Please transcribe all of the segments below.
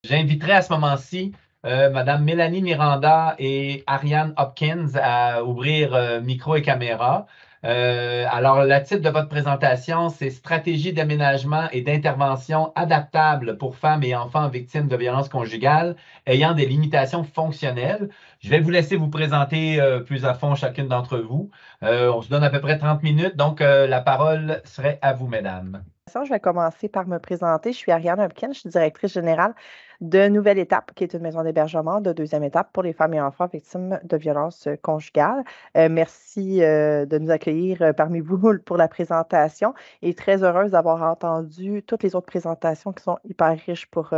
J'inviterai à ce moment-ci Madame Mélanie Miranda et Ariane Hopkins à ouvrir micro et caméra. Alors, le titre de votre présentation, c'est Stratégie d'aménagement et d'intervention adaptable pour femmes et enfants victimes de violences conjugales ayant des limitations fonctionnelles. Je vais vous laisser vous présenter plus à fond chacune d'entre vous. On se donne à peu près 30 minutes, donc la parole serait à vous, mesdames. Je vais commencer par me présenter. Je suis Ariane Hopkins, je suis directrice générale de Nouvelle Étape, qui est une maison d'hébergement de deuxième étape pour les femmes et enfants victimes de violences conjugales. Merci de nous accueillir parmi vous pour la présentation et très heureuse d'avoir entendu toutes les autres présentations qui sont hyper riches pour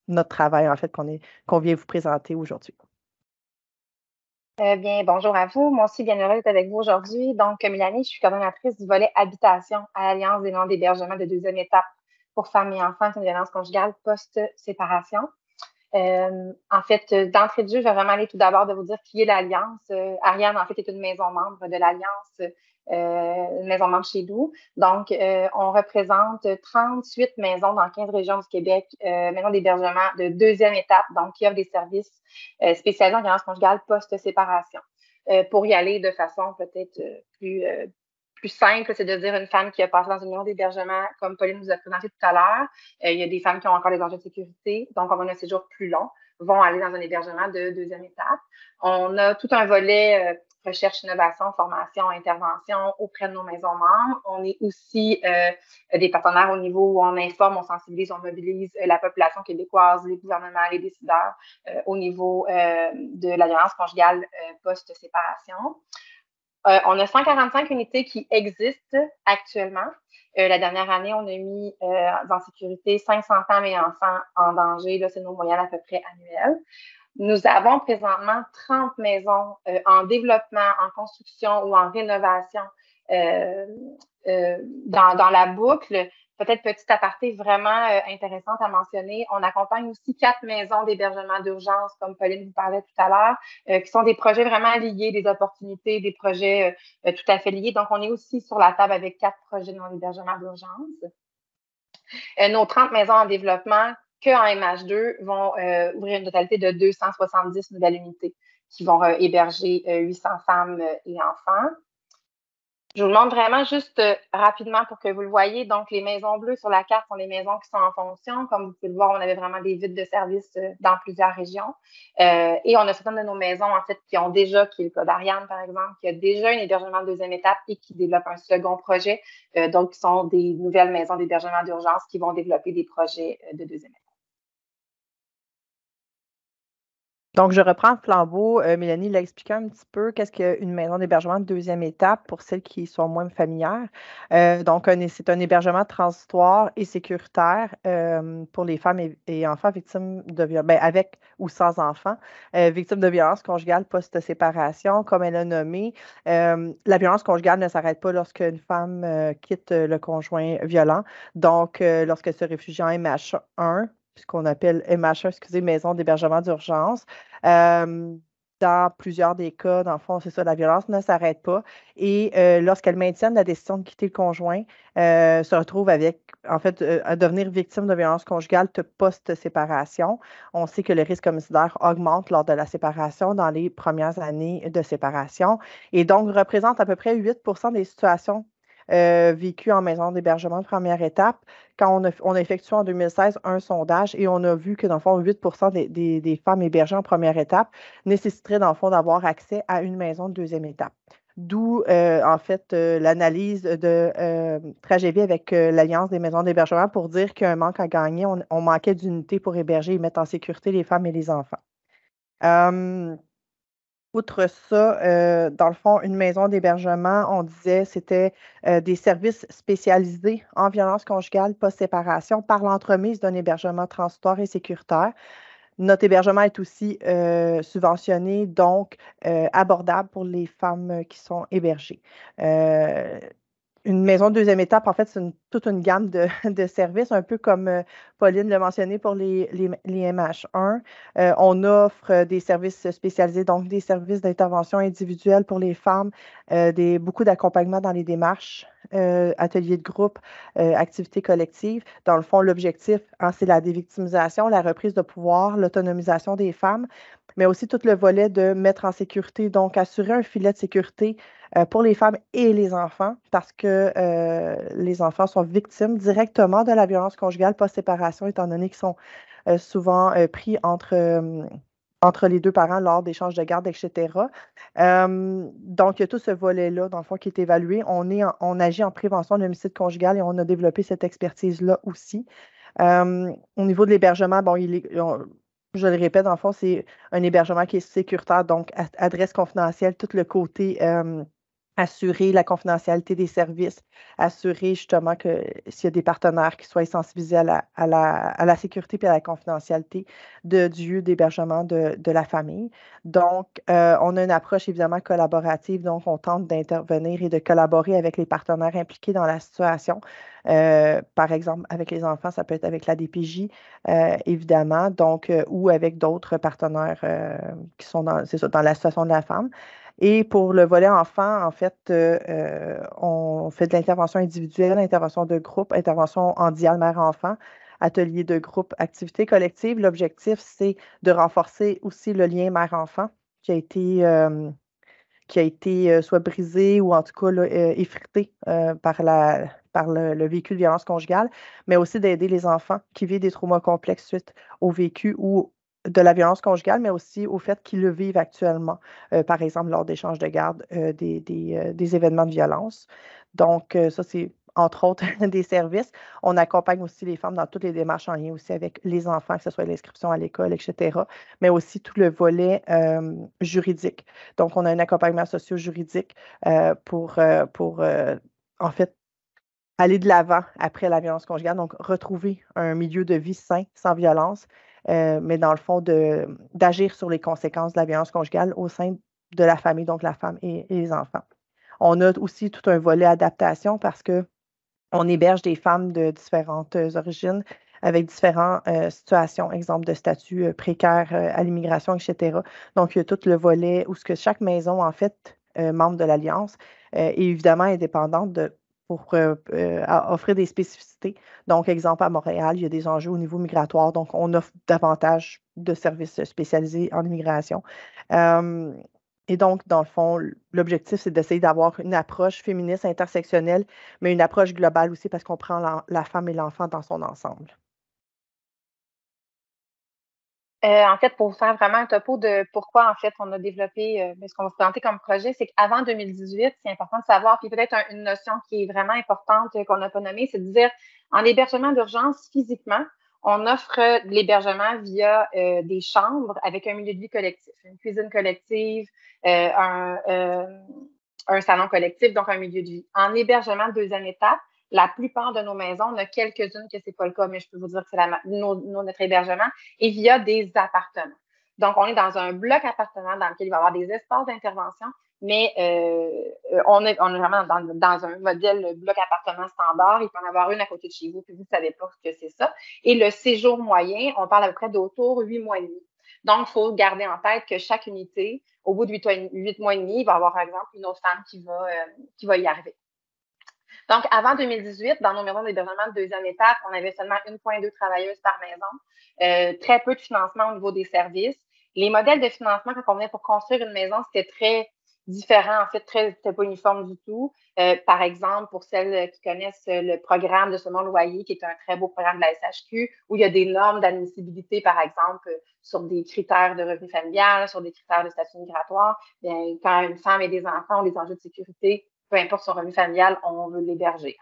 notre travail, en fait, qu'on vient vous présenter aujourd'hui. Bien, bonjour à vous. Moi aussi, bien heureuse d'être avec vous aujourd'hui. Donc, Mélanie, je suis coordonnatrice du volet habitation à l'Alliance des noms d'hébergement de deuxième étape pour femmes et enfants qui ont une violence conjugale post-séparation. En fait, d'entrée de jeu, je vais vraiment aller tout d'abord de vous dire qui est l'Alliance. Ariane, en fait, est une maison membre de l'Alliance, une maison membre chez nous. Donc, on représente 38 maisons dans 15 régions du Québec, maisons d'hébergement de deuxième étape, donc qui offrent des services spécialisés en violence conjugale post-séparation. Pour y aller de façon peut-être plus simple, c'est de dire une femme qui a passé dans une maison d'hébergement, comme Pauline nous a présenté tout à l'heure. Il y a des femmes qui ont encore des enjeux de sécurité, donc on a un séjour plus long, vont aller dans un hébergement de deuxième étape. On a tout un volet recherche, innovation, formation, intervention auprès de nos maisons membres. On est aussi des partenaires au niveau où on informe, on sensibilise, on mobilise la population québécoise, les gouvernements, les décideurs au niveau de la violence conjugale post-séparation. On a 145 unités qui existent actuellement. La dernière année, on a mis en sécurité 500 femmes et enfants en danger. Là, c'est nos moyennes à peu près annuelles. Nous avons présentement 30 maisons en développement, en construction ou en rénovation dans la boucle. Peut-être petit aparté vraiment intéressante à mentionner, on accompagne aussi 4 maisons d'hébergement d'urgence, comme Pauline vous parlait tout à l'heure, qui sont des projets vraiment liés, des opportunités, des projets tout à fait liés. Donc, on est aussi sur la table avec 4 projets d'hébergement d'urgence. Nos 30 maisons en développement, qu'en MH2, vont ouvrir une totalité de 270 nouvelles unités qui vont héberger 800 femmes et enfants. Je vous le montre vraiment juste rapidement pour que vous le voyez. Donc, les maisons bleues sur la carte sont les maisons qui sont en fonction. Comme vous pouvez le voir, on avait vraiment des vides de service dans plusieurs régions. Et on a certaines de nos maisons, en fait, qui est le cas d'Ariane, par exemple, qui a déjà un hébergement de deuxième étape et qui développe un second projet. Donc, qui sont des nouvelles maisons d'hébergement d'urgence qui vont développer des projets de deuxième étape. Donc, je reprends le flambeau. Mélanie l'a expliqué un petit peu qu'est-ce qu'une maison d'hébergement de deuxième étape pour celles qui sont moins familières. Donc, c'est un hébergement transitoire et sécuritaire pour les femmes et enfants victimes de violences, avec ou sans enfants, victimes de violences conjugales post-séparation. Comme elle a nommé, la violence conjugale ne s'arrête pas lorsqu'une femme quitte le conjoint violent. Donc, lorsqu'elle se réfugie en MH1, ce qu'on appelle MH1, maison d'hébergement d'urgence. Dans plusieurs des cas, dans le fond, c'est ça, la violence ne s'arrête pas. Et lorsqu'elles maintiennent la décision de quitter le conjoint, se retrouve à devenir victime de violences conjugales post-séparation. On sait que le risque homicidaire augmente lors de la séparation dans les premières années de séparation et donc représente à peu près 8 des situations vécues en maison d'hébergement de première étape. Quand on a effectué en 2016 un sondage et on a vu que, dans le fond, 8 des femmes hébergées en première étape nécessiteraient, dans le fond, d'avoir accès à une maison de deuxième étape. D'où, en fait, l'analyse de Tragédie avec l'Alliance des maisons d'hébergement pour dire qu'il y a un manque à gagner. On manquait d'unités pour héberger et mettre en sécurité les femmes et les enfants. Outre ça, dans le fond, une maison d'hébergement, on disait, c'était des services spécialisés en violence conjugale post-séparation par l'entremise d'un hébergement transitoire et sécuritaire. Notre hébergement est aussi subventionné, donc abordable pour les femmes qui sont hébergées. Une maison de deuxième étape, en fait, toute une gamme de services, un peu comme Pauline l'a mentionné pour les MH1. On offre des services spécialisés, donc des services d'intervention individuelle pour les femmes, beaucoup d'accompagnement dans les démarches, ateliers de groupe, activités collectives. Dans le fond, l'objectif, c'est la dévictimisation, la reprise de pouvoir, l'autonomisation des femmes, mais aussi tout le volet de mettre en sécurité, donc assurer un filet de sécurité pour les femmes et les enfants, parce que les enfants sont victimes directement de la violence conjugale post-séparation, étant donné qu'ils sont souvent pris entre les deux parents lors d'échanges de garde, etc. Donc, il y a tout ce volet-là, dans le fond, qui est évalué. On agit en prévention de l'homicide conjugal et on a développé cette expertise-là aussi. Au niveau de l'hébergement, bon, je le répète, dans le fond, c'est un hébergement qui est sécuritaire, donc adresse confidentielle, tout le côté assurer la confidentialité des services, assurer justement que s'il y a des partenaires qui soient sensibilisés à la sécurité et à la confidentialité du lieu d'hébergement de la famille. Donc, on a une approche évidemment collaborative, donc on tente d'intervenir et de collaborer avec les partenaires impliqués dans la situation. Par exemple, avec les enfants, ça peut être avec la DPJ, évidemment, donc, ou avec d'autres partenaires qui sont dans la situation de la femme. Et pour le volet enfant, en fait, on fait de l'intervention individuelle, intervention de groupe, intervention en dialogue mère-enfant, atelier de groupe, activité collective. L'objectif, c'est de renforcer aussi le lien mère-enfant qui a été soit brisé ou en tout cas là, effrité par le vécu de violence conjugale, mais aussi d'aider les enfants qui vivent des traumas complexes suite au vécu ou de la violence conjugale, mais aussi au fait qu'ils le vivent actuellement, par exemple lors d'échanges de garde, des événements de violence. Donc, ça, c'est entre autres des services. On accompagne aussi les femmes dans toutes les démarches en lien aussi avec les enfants, que ce soit l'inscription à l'école, etc., mais aussi tout le volet juridique. Donc, on a un accompagnement socio-juridique pour en fait, aller de l'avant après la violence conjugale, donc retrouver un milieu de vie sain, sans violence, mais dans le fond, d'agir sur les conséquences de la violence conjugale au sein de la famille, donc la femme et les enfants. On a aussi tout un volet adaptation parce qu'on héberge des femmes de différentes origines avec différentes situations, exemple de statut précaire à l'immigration, etc. Donc, il y a tout le volet où ce que chaque maison, en fait, membre de l'Alliance, est évidemment indépendante pour offrir des spécificités. Donc, exemple, à Montréal, il y a des enjeux au niveau migratoire, donc on offre davantage de services spécialisés en immigration. Et donc, dans le fond, l'objectif, c'est d'essayer d'avoir une approche féministe intersectionnelle, mais une approche globale aussi parce qu'on prend la femme et l'enfant dans son ensemble. En fait, pour vous faire vraiment un topo de pourquoi, en fait, on a développé ce qu'on va se présenter comme projet, c'est qu'avant 2018, c'est important de savoir, puis peut-être une notion qui est vraiment importante qu'on n'a pas nommée, c'est de dire, en hébergement d'urgence, physiquement, on offre de l'hébergement via des chambres avec un milieu de vie collectif, une cuisine collective, un salon collectif, donc un milieu de vie. En hébergement de deuxième étape, la plupart de nos maisons, on a quelques-unes que c'est pas le cas, mais je peux vous dire que c'est notre hébergement, et via des appartements. Donc, on est dans un bloc appartement dans lequel il va y avoir des espaces d'intervention, mais on est vraiment dans un modèle bloc appartement standard. Il peut en avoir une à côté de chez vous, puis vous ne savez pas que c'est ça. Et le séjour moyen, on parle à peu près d'autour 8 mois et demi. Donc, il faut garder en tête que chaque unité, au bout de 8 mois et demi, il va y avoir, par exemple, une autre femme qui va y arriver. Donc, avant 2018, dans nos maisons d'hébergement de deuxième étape, on avait seulement 1,2 travailleuses par maison, très peu de financement au niveau des services. Les modèles de financement, quand on venait pour construire une maison, c'était très différent, en fait, c'était pas uniforme du tout. Par exemple, pour celles qui connaissent le programme de second loyer, qui est un très beau programme de la SHQ, où il y a des normes d'admissibilité, par exemple, sur des critères de revenu familial, sur des critères de statut migratoire. Bien, quand une femme et des enfants ont des enjeux de sécurité, peu importe son revenu familial, on veut l'héberger.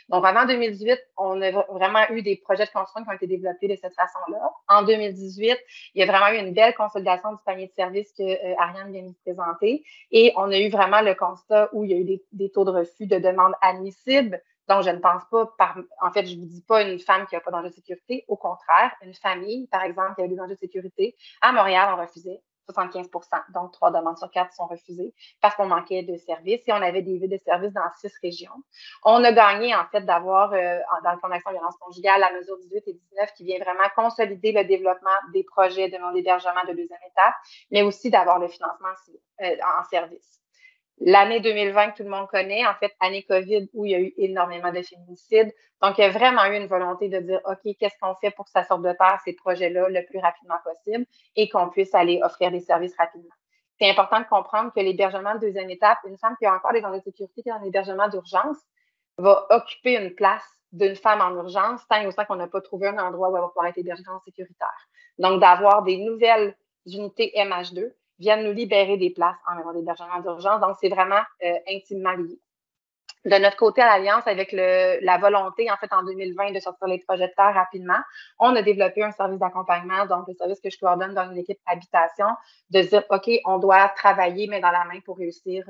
Donc, avant 2018, on a vraiment eu des projets de construction qui ont été développés de cette façon-là. En 2018, il y a vraiment eu une belle consolidation du panier de services que Ariane vient de nous présenter. Et on a eu vraiment le constat où il y a eu des taux de refus de demandes admissibles. Donc, je ne pense pas, en fait, je ne vous dis pas une femme qui n'a pas d'enjeu de sécurité. Au contraire, une famille, par exemple, qui a des enjeux de sécurité. À Montréal, on refusait 75 %. Donc, 3 demandes sur 4 sont refusées parce qu'on manquait de services et on avait des vides de services dans 6 régions. On a gagné, en fait, d'avoir, dans le Fonds d'action violence conjugale, la mesure 18 et 19 qui vient vraiment consolider le développement des projets de non-hébergement de deuxième étape, mais aussi d'avoir le financement en service. L'année 2020 que tout le monde connaît, en fait, année COVID où il y a eu énormément de féminicides. Donc, il y a vraiment eu une volonté de dire, OK, qu'est-ce qu'on fait pour que ça sorte de terre, ces projets-là, le plus rapidement possible et qu'on puisse aller offrir des services rapidement. C'est important de comprendre que l'hébergement de deuxième étape, une femme qui a encore des enjeux de sécurité qui est en hébergement d'urgence va occuper une place d'une femme en urgence tant et aussi qu'on n'a pas trouvé un endroit où elle va pouvoir être hébergée en sécuritaire. Donc, d'avoir des nouvelles unités MH2 viennent nous libérer des places en maison d'hébergement d'urgence. Donc, c'est vraiment intimement lié. De notre côté, à l'Alliance, avec la volonté, en fait, en 2020, de sortir les projets de terre rapidement, on a développé un service d'accompagnement, donc le service que je coordonne dans une équipe habitation, de dire, OK, on doit travailler main dans la main pour réussir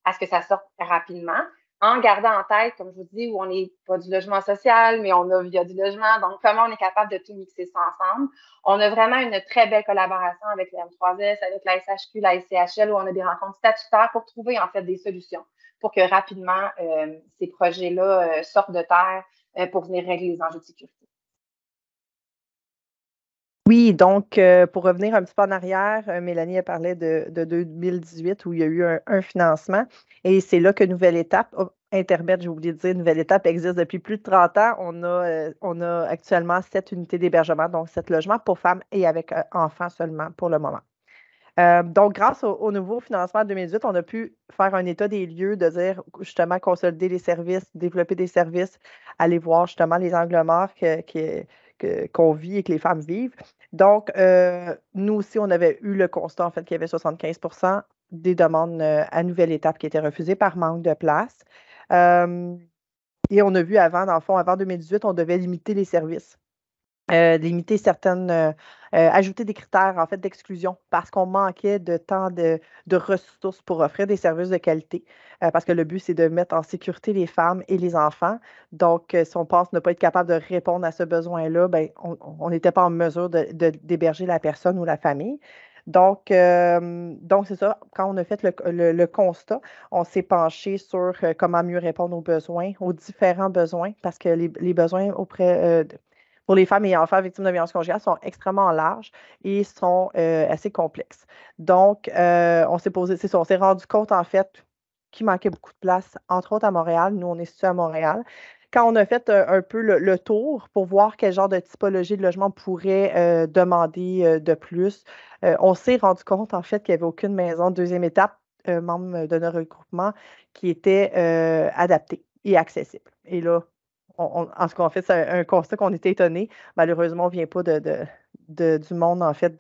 à ce que ça sorte rapidement, en gardant en tête, comme je vous dis, où on n'est pas du logement social, mais on a via du logement, donc comment on est capable de tout mixer ça ensemble. On a vraiment une très belle collaboration avec le M3S, avec la SHQ, la SCHL, où on a des rencontres statutaires pour trouver, en fait, des solutions pour que rapidement, ces projets-là sortent de terre pour venir régler les enjeux de sécurité. Oui, donc pour revenir un petit peu en arrière, Mélanie a parlé de 2018 où il y a eu un financement et c'est là que Nouvelle Étape, Intermède, j'ai oublié de dire, Nouvelle Étape existe depuis plus de 30 ans. On a actuellement 7 unités d'hébergement, donc 7 logements pour femmes et avec enfants seulement pour le moment. Donc, grâce au nouveau financement de 2018, on a pu faire un état des lieux, de dire justement consolider les services, développer des services, aller voir justement les angles morts qu'on vit et que les femmes vivent. Donc, nous aussi, on avait eu le constat en fait qu'il y avait 75 % des demandes à Nouvelle Étape qui étaient refusées par manque de place. Et on a vu avant, dans le fond, avant 2018, on devait limiter les services. Limiter certaines, ajouter des critères en fait d'exclusion parce qu'on manquait de temps de ressources pour offrir des services de qualité. Parce que le but, c'est de mettre en sécurité les femmes et les enfants. Donc, si on pense ne pas être capable de répondre à ce besoin-là, ben, on n'était pas en mesure d'héberger la personne ou la famille. Donc c'est ça, quand on a fait le constat, on s'est penché sur comment mieux répondre aux besoins, aux différents besoins, parce que les besoins pour les femmes et enfants victimes de violences conjugales sont extrêmement larges et sont assez complexes. Donc, on s'est rendu compte, en fait, qu'il manquait beaucoup de place, entre autres à Montréal. Nous, on est situé à Montréal. Quand on a fait un peu le tour pour voir quel genre de typologie de logement on pourrait demander de plus, on s'est rendu compte, en fait, qu'il n'y avait aucune maison de deuxième étape, membre de notre regroupement, qui était adaptée et accessible. Et là, en ce qu'on fait, c'est un constat qu'on était étonné. Malheureusement, on ne vient pas du monde, en fait,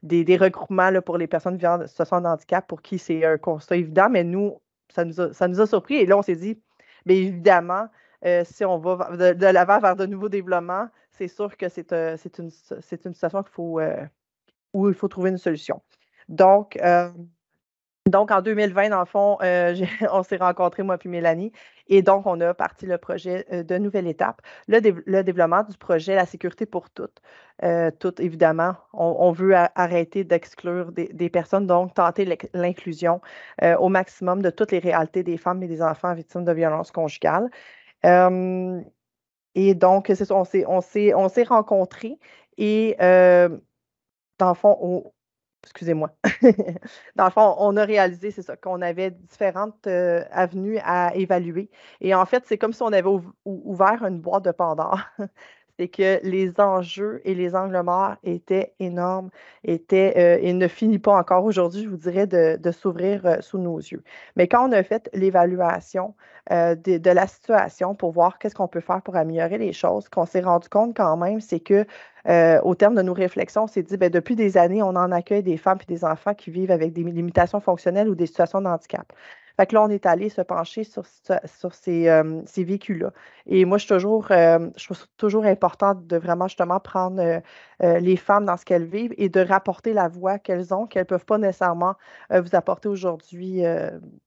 des regroupements là, pour les personnes vivant en situation de handicap pour qui c'est un constat évident, mais nous, ça nous a surpris. Et là, on s'est dit, bien évidemment, si on va de l'avant vers de nouveaux développements, c'est sûr que c'est une situation où il faut trouver une solution. Donc, en 2020, dans le fond, on s'est rencontrés, moi puis Mélanie, et donc on a parti le projet de Nouvelle Étape, le développement du projet La sécurité pour toutes. Toutes, évidemment, on veut arrêter d'exclure des personnes, donc tenter l'inclusion au maximum de toutes les réalités des femmes et des enfants victimes de violences conjugales. Et donc, c'est ça, on s'est rencontrés et dans le fond, excusez-moi. Dans le fond, on a réalisé, c'est ça, qu'on avait différentes avenues à évaluer. Et en fait, c'est comme si on avait ouvert une boîte de Pandore. C'est que les enjeux et les angles morts étaient énormes, et ne finit pas encore aujourd'hui, je vous dirais, de s'ouvrir sous nos yeux. Mais quand on a fait l'évaluation de la situation pour voir qu'est-ce qu'on peut faire pour améliorer les choses, qu'on s'est rendu compte quand même, c'est que au terme de nos réflexions, on s'est dit, bien, depuis des années, on en accueille des femmes et des enfants qui vivent avec des limitations fonctionnelles ou des situations de handicap. Fait que là, on est allé se pencher sur ces vécus-là. Et moi, je trouve toujours important de vraiment justement prendre les femmes dans ce qu'elles vivent et de rapporter la voix qu'elles ont, qu'elles ne peuvent pas nécessairement vous apporter aujourd'hui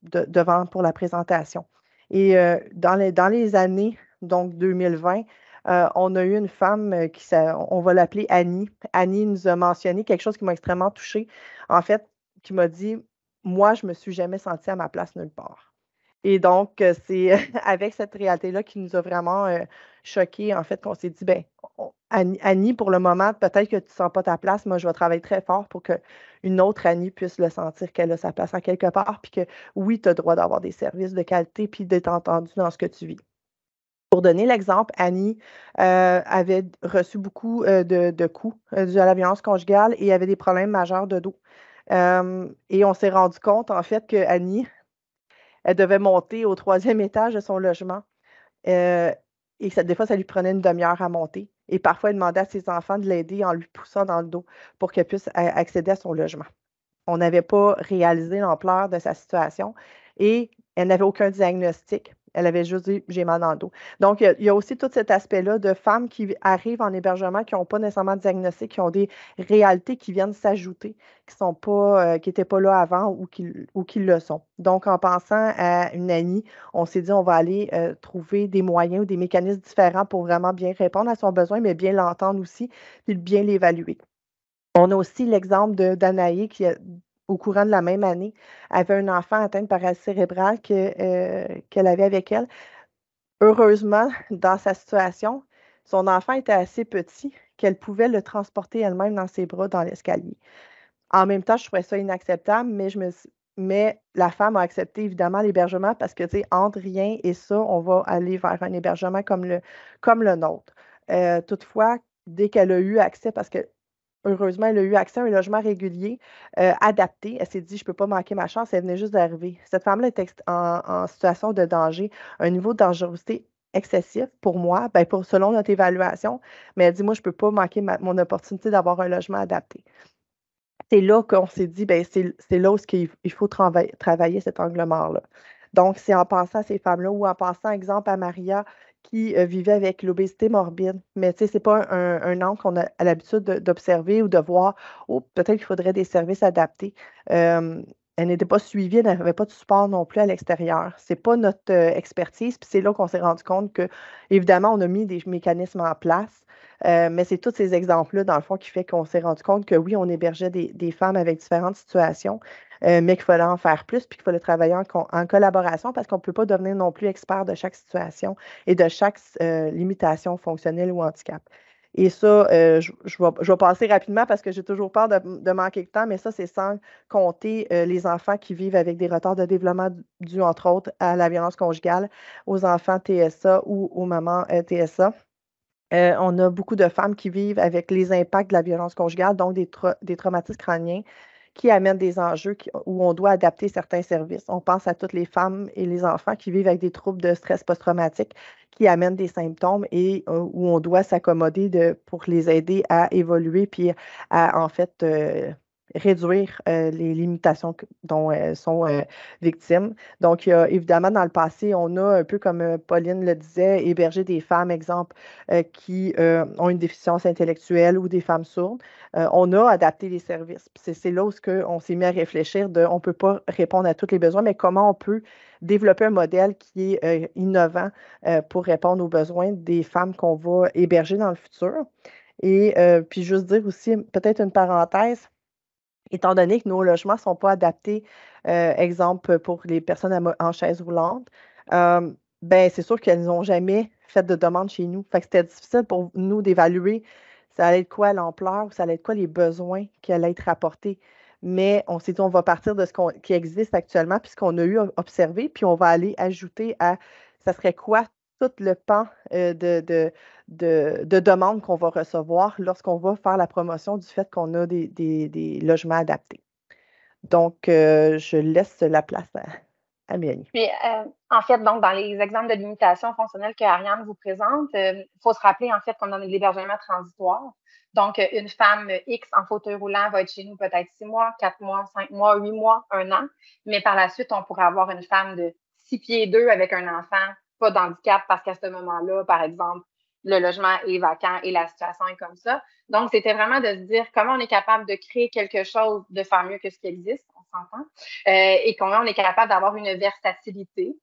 devant pour la présentation. Et dans les années, donc 2020, On a eu une femme on va l'appeler Annie. Annie nous a mentionné quelque chose qui m'a extrêmement touchée. En fait, qui m'a dit, moi, je me suis jamais sentie à ma place nulle part. Et donc, c'est avec cette réalité-là qui nous a vraiment choqués, en fait, qu'on s'est dit, ben, Annie, pour le moment, peut-être que tu ne sens pas ta place, moi, je vais travailler très fort pour qu'une autre Annie puisse le sentir qu'elle a sa place en quelque part, puis que oui, tu as le droit d'avoir des services de qualité, puis d'être entendue dans ce que tu vis. Pour donner l'exemple, Annie avait reçu beaucoup de coups dû à la violence conjugale et avait des problèmes majeurs de dos. Et on s'est rendu compte, en fait, que Annie, elle devait monter au 3e étage de son logement. Et des fois, ça lui prenait une demi-heure à monter. Et parfois, elle demandait à ses enfants de l'aider en lui poussant dans le dos pour qu'elle puisse accéder à son logement. On n'avait pas réalisé l'ampleur de sa situation et elle n'avait aucun diagnostic. Elle avait juste dit, j'ai mal dans le dos. Donc, il y a aussi tout cet aspect-là de femmes qui arrivent en hébergement, qui n'ont pas nécessairement de diagnostic, qui ont des réalités qui viennent s'ajouter, qui sont pas, qui n'étaient pas là avant ou qui le sont. Donc, en pensant à une Annie, on s'est dit, on va aller trouver des moyens ou des mécanismes différents pour vraiment bien répondre à son besoin, mais bien l'entendre aussi, puis bien l'évaluer. On a aussi l'exemple d'Anaï qui, au courant de la même année, avait un enfant atteint de paralysie cérébrale qu'elle avait avec elle. Heureusement, dans sa situation, son enfant était assez petit qu'elle pouvait le transporter elle-même dans ses bras dans l'escalier. En même temps, je trouvais ça inacceptable, mais la femme a accepté évidemment l'hébergement parce que, tu sais, entre rien et ça, on va aller vers un hébergement comme le nôtre. Toutefois, dès qu'elle a eu accès, parce que heureusement, elle a eu accès à un logement régulier, adapté. Elle s'est dit: «Je ne peux pas manquer ma chance», elle venait juste d'arriver. Cette femme-là était en situation de danger, un niveau de dangerosité excessif pour moi, ben, selon notre évaluation, mais elle dit: «Moi, je ne peux pas manquer mon opportunité d'avoir un logement adapté». C'est là qu'on s'est dit: «Ben, c'est là où il faut travailler cet angle mort-là». Donc, c'est en pensant à ces femmes-là ou en pensant, exemple, à Maria qui, vivait avec l'obésité morbide. Mais tu sais, c'est pas un angle qu'on a l'habitude d'observer ou de voir: «Oh, peut-être qu'il faudrait des services adaptés». Elle n'était pas suivie, elle n'avait pas de support non plus à l'extérieur. C'est pas notre, expertise, puis c'est là qu'on s'est rendu compte qu'évidemment, on a mis des mécanismes en place, mais c'est tous ces exemples-là, dans le fond, qui fait qu'on s'est rendu compte que oui, on hébergeait des femmes avec différentes situations, mais qu'il fallait en faire plus, puis qu'il fallait travailler en collaboration parce qu'on ne peut pas devenir non plus expert de chaque situation et de chaque limitation fonctionnelle ou handicap. Et ça, je vais passer rapidement parce que j'ai toujours peur de manquer de temps, mais ça, c'est sans compter les enfants qui vivent avec des retards de développement dus, entre autres, à la violence conjugale, aux enfants TSA ou aux mamans TSA. On a beaucoup de femmes qui vivent avec les impacts de la violence conjugale, donc des traumatismes crâniens qui amènent des enjeux où on doit adapter certains services. On pense à toutes les femmes et les enfants qui vivent avec des troubles de stress post-traumatique qui amènent des symptômes et où on doit s'accommoder pour les aider à évoluer puis à, en fait, réduire les limitations dont elles sont victimes. Donc, il y a, évidemment, dans le passé, on a, un peu comme Pauline le disait, hébergé des femmes, exemple, qui ont une déficience intellectuelle ou des femmes sourdes. On a adapté les services. C'est là où on s'est mis à réfléchir on ne peut pas répondre à tous les besoins, mais comment on peut développer un modèle qui est innovant pour répondre aux besoins des femmes qu'on va héberger dans le futur. Et puis juste dire aussi, peut-être une parenthèse, étant donné que nos logements ne sont pas adaptés, exemple pour les personnes en chaise roulante, ben, c'est sûr qu'elles n'ont jamais fait de demande chez nous. Fait que c'était difficile pour nous d'évaluer ça allait être quoi l'ampleur ou ça allait être quoi les besoins qui allaient être apportés. Mais on s'est dit, on va partir de qui existe actuellement, puis ce qu'on a eu observé, puis on va aller ajouter ça serait quoi tout le pan de demandes qu'on va recevoir lorsqu'on va faire la promotion du fait qu'on a des logements adaptés. Donc, je laisse la place à Mélanie. Puis, en fait, donc, dans les exemples de limitation fonctionnelle que Ariane vous présente, il faut se rappeler, en fait, qu'on a de l'hébergement transitoire. Donc, une femme X en fauteuil roulant va être chez nous peut-être 6 mois, 4 mois, 5 mois, 8 mois, 1 an. Mais par la suite, on pourrait avoir une femme de 6 pieds 2 avec un enfant, pas d'handicap, parce qu'à ce moment-là, par exemple, le logement est vacant et la situation est comme ça. Donc, c'était vraiment de se dire comment on est capable de créer quelque chose, de faire mieux que ce qui existe. On s'entend, et qu'on est capable d'avoir une versatilité.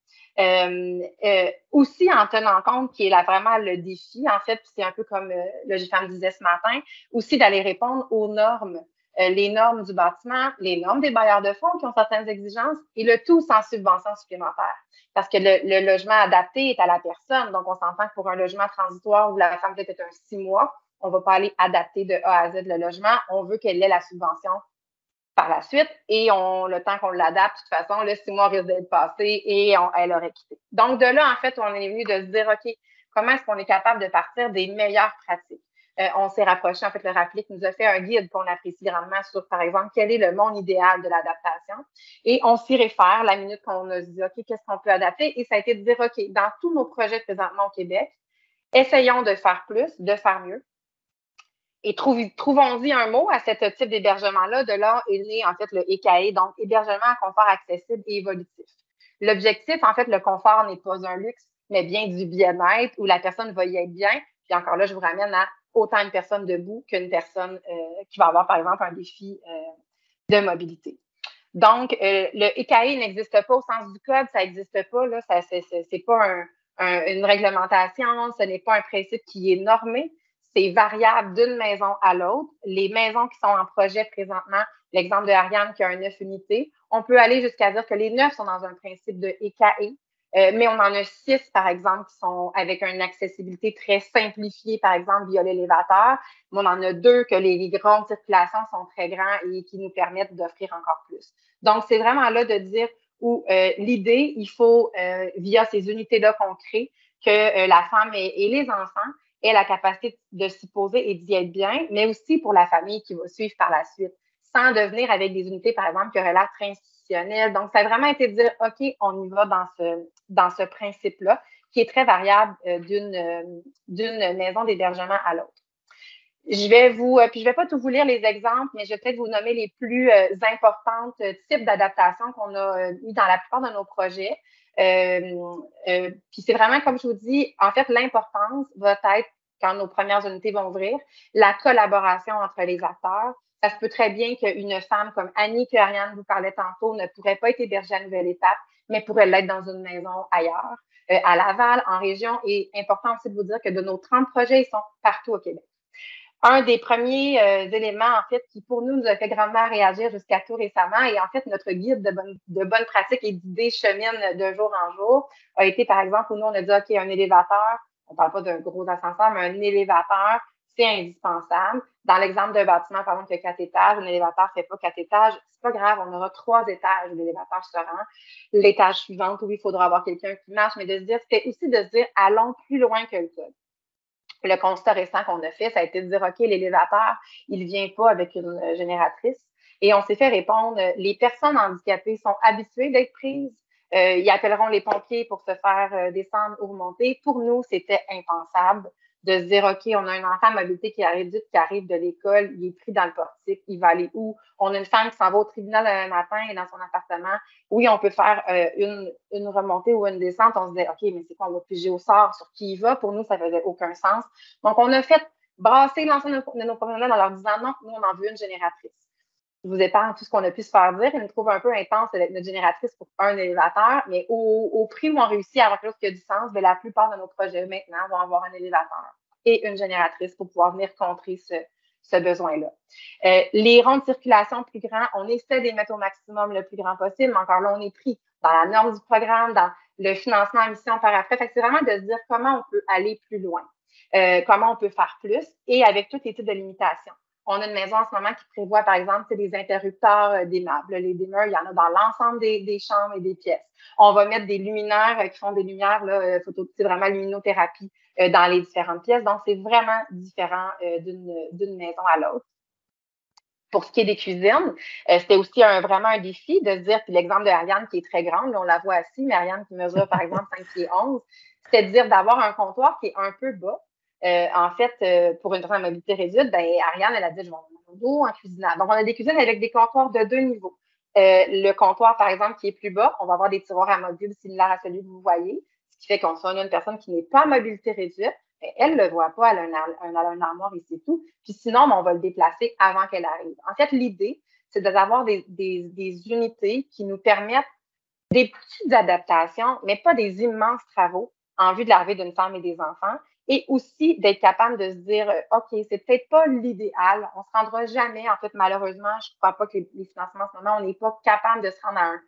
Aussi en tenant compte, qui est vraiment le défi, en fait, c'est un peu comme le GFAM disait ce matin, aussi d'aller répondre aux normes, les normes du bâtiment, les normes des bailleurs de fonds qui ont certaines exigences, et le tout sans subvention supplémentaire. Parce que le logement adapté est à la personne. Donc, on s'entend que pour un logement transitoire où la femme peut être un 6 mois, on ne va pas aller adapter de A à Z le logement. On veut qu'elle ait la subvention par la suite et le temps qu'on l'adapte, de toute façon, le 6 mois risque d'être passé et elle aurait quitté. Donc, de là, en fait, on est venu de se dire, OK, comment est-ce qu'on est capable de partir des meilleures pratiques? On s'est rapproché, en fait, le RAPLIC nous a fait un guide qu'on apprécie grandement sur, par exemple, quel est le monde idéal de l'adaptation. Et on s'y réfère la minute qu'on a dit, OK, qu'est-ce qu'on peut adapter? Et ça a été de dire, OK, dans tous nos projets présentement au Québec, essayons de faire plus, de faire mieux. Et trouvons-y un mot à ce type d'hébergement-là. De là est né, en fait, le EKE, donc hébergement à confort accessible et évolutif. L'objectif, en fait, le confort n'est pas un luxe, mais bien du bien-être où la personne va y être bien. Puis encore là, je vous ramène à autant une personne debout qu'une personne qui va avoir, par exemple, un défi de mobilité. Donc, le EKE n'existe pas au sens du code, ça n'existe pas, là, c'est pas une réglementation, ce n'est pas un principe qui est normé, c'est variable d'une maison à l'autre. Les maisons qui sont en projet présentement, l'exemple de Ariane qui a un 9 unités, on peut aller jusqu'à dire que les 9 sont dans un principe de EKE, mais on en a 6, par exemple, qui sont avec une accessibilité très simplifiée, par exemple, via l'élévateur. Mais on en a 2 que les grandes circulations sont très grands et qui nous permettent d'offrir encore plus. Donc, c'est vraiment là de dire où l'idée, il faut, via ces unités-là qu'on crée, que la femme et les enfants aient la capacité de s'y poser et d'y être bien, mais aussi pour la famille qui va suivre par la suite, sans devenir avec des unités, par exemple, qui auraient l'air très institutionnelles. Donc, ça a vraiment été de dire, OK, on y va dans ce principe-là, qui est très variable d'une maison d'hébergement à l'autre. Je vais pas tout vous lire les exemples, mais je vais peut-être vous nommer les plus importantes types d'adaptation qu'on a mis dans la plupart de nos projets. Puis c'est vraiment, comme je vous dis, en fait, l'importance va être, quand nos premières unités vont ouvrir, la collaboration entre les acteurs. Ça se peut très bien qu'une femme comme Annie, que Ariane vous parlait tantôt, ne pourrait pas être hébergée à Nouvelle Étape, mais pourrait l'être dans une maison ailleurs, à Laval, en région. Et important aussi de vous dire que de nos 30 projets, ils sont partout au Québec. Un des premiers éléments, en fait, qui pour nous a fait grandement réagir jusqu'à tout récemment, et en fait, notre guide de bonne pratique et d'idées chemine de jour en jour, a été, par exemple, où nous, on a dit, OK, un élévateur, on ne parle pas d'un gros ascenseur, mais un élévateur, c'est indispensable. Dans l'exemple d'un bâtiment, par exemple, qui a 4 étages, un élévateur ne fait pas 4 étages, c'est pas grave, on aura 3 étages où l'élévateur se rend. L'étage suivant, oui, il faudra avoir quelqu'un qui marche, mais de se dire, c'était aussi de se dire, allons plus loin que le code. Le constat récent qu'on a fait, ça a été de dire, OK, l'élévateur, il ne vient pas avec une génératrice. Et on s'est fait répondre, les personnes handicapées sont habituées d'être prises. Ils appelleront les pompiers pour se faire descendre ou remonter. Pour nous, c'était impensable de se dire, OK, on a un enfant à mobilité qui arrive de l'école, il est pris dans le portique, il va aller où? On a une femme qui s'en va au tribunal un matin et dans son appartement. Oui, on peut faire une remontée ou une descente. On se disait, OK, mais c'est quoi, on va piger au sort sur qui il va? Pour nous, ça faisait aucun sens. Donc, on a fait brasser l'ensemble de nos professionnels en leur disant, non, nous, on en veut une génératrice. Je vous épargne tout ce qu'on a pu se faire dire. Ils nous trouvent un peu intense avec notre génératrice pour un élévateur, mais au prix où on réussit à avoir quelque chose qui a du sens, la plupart de nos projets maintenant vont avoir un élévateur et une génératrice pour pouvoir venir contrer ce besoin-là. Les ronds de circulation plus grands, on essaie de les mettre au maximum le plus grand possible, mais encore là, on est pris dans la norme du programme, dans le financement à mission par après. Fait que c'est vraiment de se dire comment on peut aller plus loin, comment on peut faire plus, et avec tous les types de limitations. On a une maison en ce moment qui prévoit, par exemple, des interrupteurs d'aimables. Les dimmers, il y en a dans l'ensemble des chambres et des pièces. On va mettre des luminaires qui font des lumières, c'est vraiment luminothérapie dans les différentes pièces. Donc, c'est vraiment différent d'une maison à l'autre. Pour ce qui est des cuisines, c'était aussi vraiment un défi de se dire, puis l'exemple de Ariane qui est très grande, là, on la voit assis, mais Ariane qui mesure, par exemple, 5 pieds 11, c'était de dire d'avoir un comptoir qui est un peu bas. En fait, pour une personne à mobilité réduite, Ariane, elle a dit, je vais en dos en cuisinant. Donc, on a des cuisines avec des comptoirs de 2 niveaux. Le comptoir, par exemple, qui est plus bas, on va avoir des tiroirs amovibles similaires à celui que vous voyez, ce qui fait qu'on a une personne qui n'est pas à mobilité réduite, elle ne le voit pas, elle a un armoire et c'est tout. Puis sinon, on va le déplacer avant qu'elle arrive. En fait, l'idée, c'est d'avoir des unités qui nous permettent des petites adaptations, mais pas des immenses travaux en vue de l'arrivée d'une femme et des enfants. Et aussi d'être capable de se dire, OK, c'est peut-être pas l'idéal. On se rendra jamais. En fait, malheureusement, je crois pas que les financements en ce moment, on n'est pas capable de se rendre à un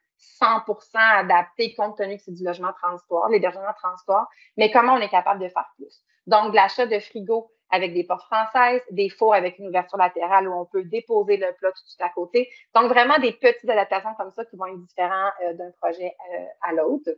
100% adapté compte tenu que c'est du logement transitoire, l'hébergement transitoire. Mais comment on est capable de faire plus? Donc, l'achat de frigos avec des portes françaises, des fours avec une ouverture latérale où on peut déposer le plat tout de suite à côté. Donc, vraiment des petites adaptations comme ça qui vont être différentes d'un projet à l'autre.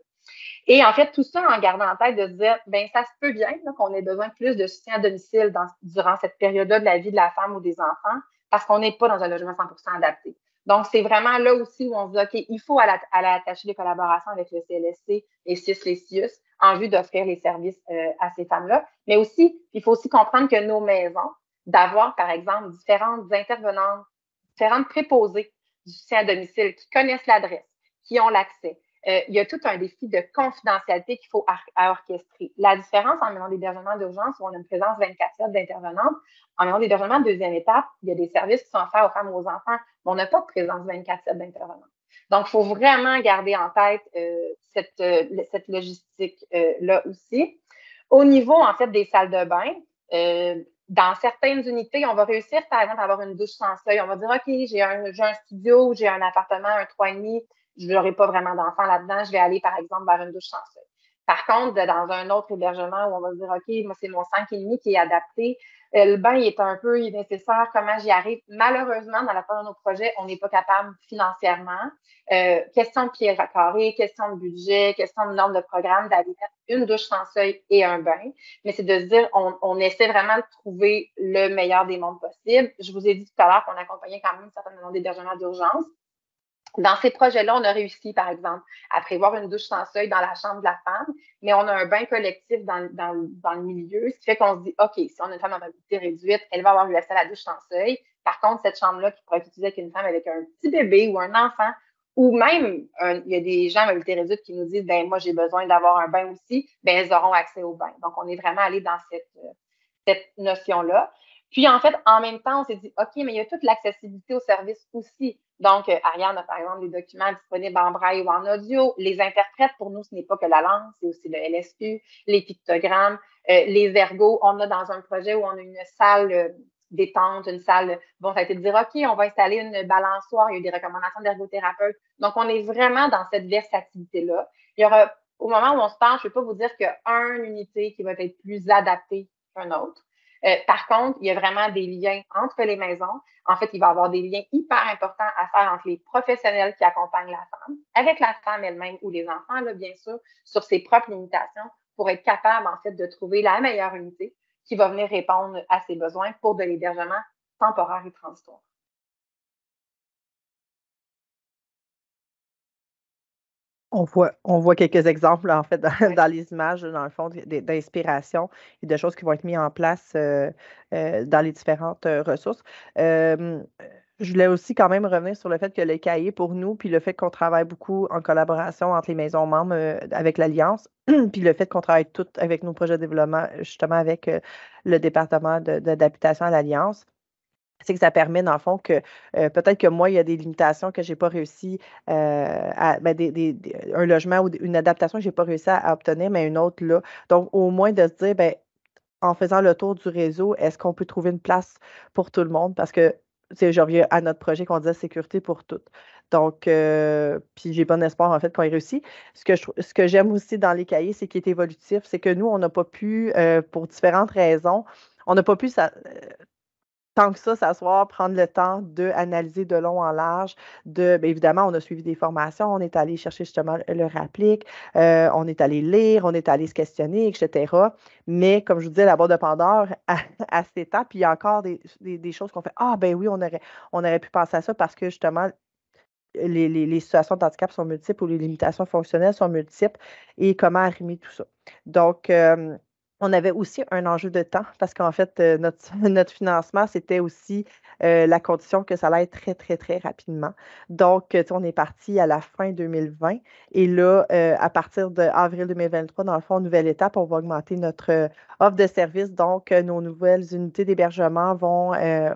Et en fait, tout ça en gardant en tête de se dire, ben ça se peut bien qu'on ait besoin de plus de soutien à domicile durant cette période-là de la vie de la femme ou des enfants, parce qu'on n'est pas dans un logement 100% adapté. Donc, c'est vraiment là aussi où on se dit, OK, il faut aller attacher des collaborations avec le CLSC et CIUS, les CIUS, en vue d'offrir les services à ces femmes-là. Mais aussi, il faut aussi comprendre que nos maisons, d'avoir, par exemple, différentes intervenantes, différentes préposées du soutien à domicile qui connaissent l'adresse, qui ont l'accès. Il y a tout un défi de confidentialité qu'il faut orchestrer. La différence en maison d'hébergement d'urgence, où on a une présence 24/7 d'intervenantes, en maison d'hébergement de deuxième étape, il y a des services qui sont offerts aux femmes et aux enfants, mais on n'a pas de présence 24/7 d'intervenantes. Donc, il faut vraiment garder en tête cette logistique-là aussi. Au niveau, en fait, des salles de bain, dans certaines unités, on va réussir, par exemple, à avoir une douche sans seuil. On va dire, OK, j'ai un studio, j'ai un appartement, un 3,5, je n'aurai pas vraiment d'enfants là-dedans, je vais aller, par exemple, vers une douche sans seuil. Par contre, dans un autre hébergement où on va se dire, OK, moi, c'est mon 5,5 qui est adapté, le bain il est un peu nécessaire, comment j'y arrive? Malheureusement, dans la plupart de nos projets, on n'est pas capable financièrement. Question de pieds carrés, question de budget, question de normes de programme, d'aller mettre une douche sans seuil et un bain. Mais c'est de se dire, on essaie vraiment de trouver le meilleur des mondes possibles. Je vous ai dit tout à l'heure qu'on accompagnait quand même certaines maisons d'hébergement d'urgence. Dans ces projets-là, on a réussi, par exemple, à prévoir une douche sans seuil dans la chambre de la femme, mais on a un bain collectif dans le milieu, ce qui fait qu'on se dit, OK, si on a une femme en mobilité réduite, elle va avoir eu accès à la douche sans seuil. Par contre, cette chambre-là qui pourrait être utilisée avec une femme avec un petit bébé ou un enfant, ou même, il y a des gens à mobilité réduite qui nous disent, ben moi, j'ai besoin d'avoir un bain aussi, ben elles auront accès au bain. Donc, on est vraiment allé dans cette notion-là. Puis, en fait, en même temps, on s'est dit, OK, mais il y a toute l'accessibilité aux services aussi. Donc, Ariane a, par exemple, des documents disponibles en braille ou en audio. Les interprètes, pour nous, ce n'est pas que la langue, c'est aussi le LSQ, les pictogrammes, les ergots. On a dans un projet où on a une salle détente, une salle, bon, ça a été de dire, OK, on va installer une balançoire, il y a eu des recommandations d'ergothérapeutes. Donc, on est vraiment dans cette versatilité-là. Il y aura, au moment où on se parle, je ne vais pas vous dire qu'il y a une unité qui va être plus adaptée qu'une autre. Par contre, il y a vraiment des liens entre les maisons. En fait, il va y avoir des liens hyper importants à faire entre les professionnels qui accompagnent la femme, avec la femme elle-même ou les enfants, là, bien sûr, sur ses propres limitations pour être capable, en fait, de trouver la meilleure unité qui va venir répondre à ses besoins pour de l'hébergement temporaire et transitoire. On voit quelques exemples, en fait, dans les images, dans le fond, d'inspiration et de choses qui vont être mises en place dans les différentes ressources. Je voulais aussi quand même revenir sur le fait que le cahier pour nous, puis le fait qu'on travaille beaucoup en collaboration entre les maisons membres avec l'Alliance, puis le fait qu'on travaille tout avec nos projets de développement, justement avec le département d'habitation à l'Alliance, c'est que ça permet, dans le fond, que peut-être que moi, il y a des limitations que je n'ai pas réussi un logement ou une adaptation que je n'ai pas réussi à obtenir, mais une autre là. Donc, au moins de se dire, ben, en faisant le tour du réseau, est-ce qu'on peut trouver une place pour tout le monde? Parce que, je reviens à notre projet qu'on disait sécurité pour toutes. Donc, puis j'ai bon espoir, en fait, qu'on ait réussi. Ce que j'aime aussi dans les cahiers, c'est qu'il est évolutif. C'est que nous, on n'a pas pu, pour différentes raisons, on n'a pas pu tant que ça, s'asseoir, prendre le temps d'analyser de long en large. Bien évidemment, on a suivi des formations, on est allé chercher justement le réapplique, on est allé lire, on est allé se questionner, etc. Mais comme je vous disais, la boîte de Pandore, à cette étape, il y a encore des choses qu'on fait. Ah, ben oui, on aurait pu penser à ça parce que justement, les situations de handicap sont multiples ou les limitations fonctionnelles sont multiples et comment arrimer tout ça. Donc, on avait aussi un enjeu de temps parce qu'en fait, notre financement, c'était aussi la condition que ça allait être très, très, très rapidement. Donc, on est parti à la fin 2020 et là, à partir d'avril 2023, dans le fond, nouvelle étape, on va augmenter notre offre de service. Donc, nos nouvelles unités d'hébergement vont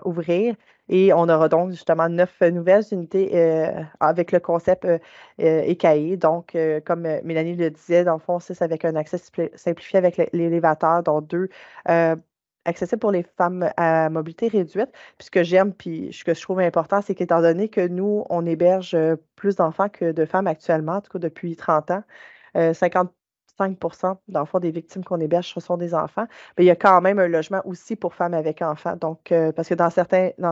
ouvrir. Et on aura donc justement 9 nouvelles unités avec le concept ECAE. Donc, comme Mélanie le disait, dans le fond, 6 avec un accès simplifié avec l'élévateur, dont 2 accessibles pour les femmes à mobilité réduite. Puis ce que j'aime, puis ce que je trouve important, c'est qu'étant donné que nous, on héberge plus d'enfants que de femmes actuellement, en tout cas depuis 30 ans, 55% d'enfants des victimes qu'on héberge, ce sont des enfants. Mais il y a quand même un logement aussi pour femmes avec enfants. Donc, parce que dans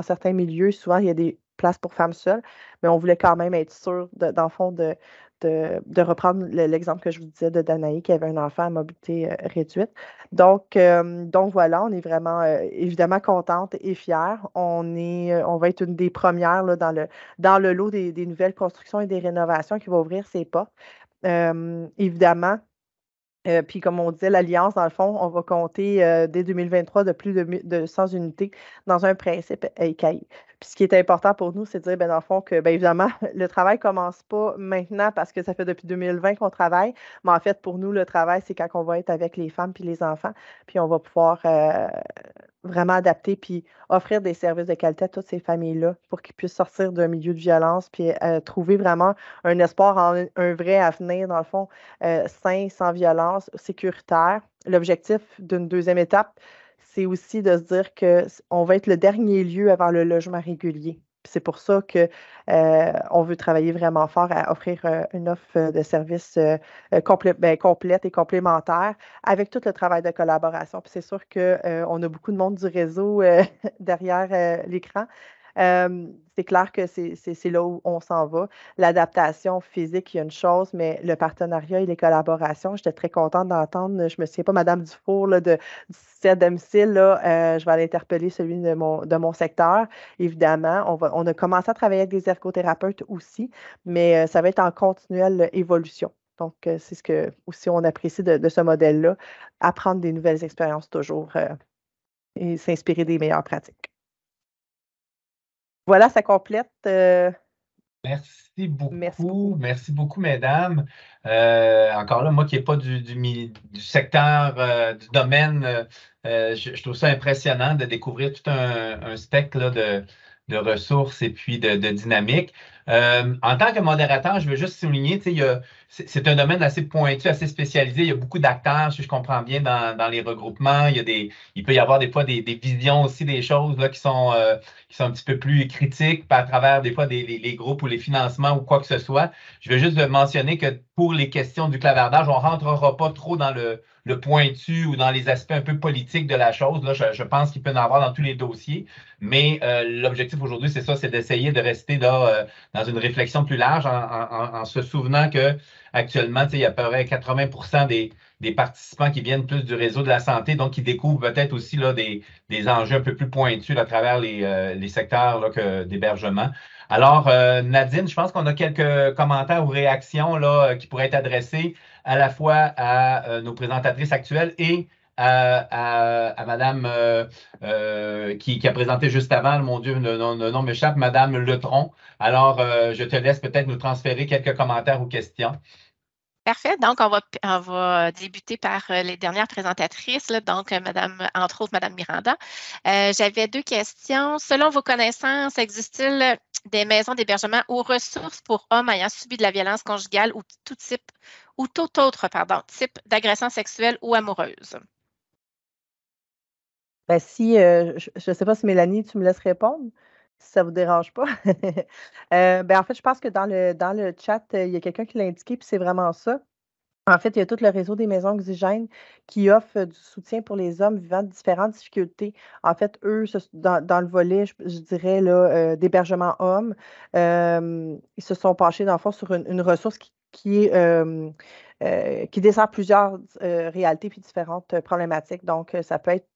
certains milieux, souvent, il y a des places pour femmes seules, mais on voulait quand même être sûr, dans le fond, de reprendre l'exemple que je vous disais de Danaï, qui avait un enfant à mobilité réduite. Donc voilà, on est vraiment évidemment contente et fière. On va être une des premières là, dans le lot des nouvelles constructions et des rénovations qui va ouvrir ses portes. Évidemment, puis comme on disait, l'Alliance, dans le fond, on va compter dès 2023 de plus de 100 unités dans un principe ECAI. Puis ce qui est important pour nous, c'est de dire, ben, dans le fond, que bien évidemment, le travail ne commence pas maintenant parce que ça fait depuis 2020 qu'on travaille, mais en fait, pour nous, le travail, c'est quand on va être avec les femmes puis les enfants, puis on va pouvoir vraiment adapter puis offrir des services de qualité à toutes ces familles-là pour qu'ils puissent sortir d'un milieu de violence puis trouver vraiment un espoir en un vrai avenir, dans le fond, sain, sans violence, sécuritaire. L'objectif d'une deuxième étape, c'est aussi de se dire qu'on va être le dernier lieu avant le logement régulier. C'est pour ça qu'on veut travailler vraiment fort à offrir une offre de services complète et complémentaire avec tout le travail de collaboration. Puis c'est sûr qu'on a beaucoup de monde du réseau derrière l'écran. C'est clair que c'est là où on s'en va. L'adaptation physique, il y a une chose, mais le partenariat et les collaborations, j'étais très contente d'entendre. Je me souviens pas, Madame Dufour, là, du système à domicile, là, je vais aller interpeller celui de mon secteur. Évidemment, on a commencé à travailler avec des ergothérapeutes aussi, mais ça va être en continuelle évolution. Donc, c'est ce que aussi on apprécie de ce modèle-là, apprendre des nouvelles expériences toujours et s'inspirer des meilleures pratiques. Voilà, ça complète. Merci Merci beaucoup. Merci beaucoup, mesdames. Encore là, moi qui n'ai pas du secteur, du domaine, je trouve ça impressionnant de découvrir tout un spectre là, de ressources et puis de dynamique. En tant que modérateur, je veux juste souligner, c'est un domaine assez pointu, assez spécialisé. Il y a beaucoup d'acteurs, si je comprends bien, dans les regroupements. Il peut y avoir des fois des visions aussi des choses là, qui sont un petit peu plus critiques à travers des fois les groupes ou les financements ou quoi que ce soit. Je veux juste mentionner que pour les questions du clavardage, on ne rentrera pas trop dans le pointu ou dans les aspects un peu politiques de la chose. Là, je pense qu'il peut y en avoir dans tous les dossiers. Mais l'objectif aujourd'hui, c'est ça, c'est d'essayer de rester là, dans une réflexion plus large en se souvenant que actuellement, il y a à peu près 80% des participants qui viennent plus du réseau de la santé, donc qui découvrent peut-être aussi là, des enjeux un peu plus pointus là, à travers les secteurs d'hébergement. Alors, Nadine, je pense qu'on a quelques commentaires ou réactions là, qui pourraient être adressés à la fois à nos présentatrices actuelles et à Madame qui a présenté juste avant, mon Dieu, le nom m'échappe, Madame Letron. Alors, je te laisse peut-être nous transférer quelques commentaires ou questions. Parfait. Donc, on va débuter par les dernières présentatrices, là, donc, entre autres, Mme Miranda. J'avais 2 questions. Selon vos connaissances, existe-t-il des maisons d'hébergement ou ressources pour hommes ayant subi de la violence conjugale ou tout autre type d'agression sexuelle ou amoureuse? Ben, je ne sais pas si Mélanie, tu me laisses répondre, si ça ne vous dérange pas. Ben, en fait, je pense que dans le chat, il y a quelqu'un qui l'a indiqué, puis c'est vraiment ça. En fait, il y a tout le réseau des maisons oxygènes qui offre du soutien pour les hommes vivant de différentes difficultés. En fait, eux, dans le volet, je dirais, là, d'hébergement hommes, ils se sont penchés, dans le fond, sur une ressource qui dessert plusieurs réalités puis différentes problématiques. Donc, ça peut être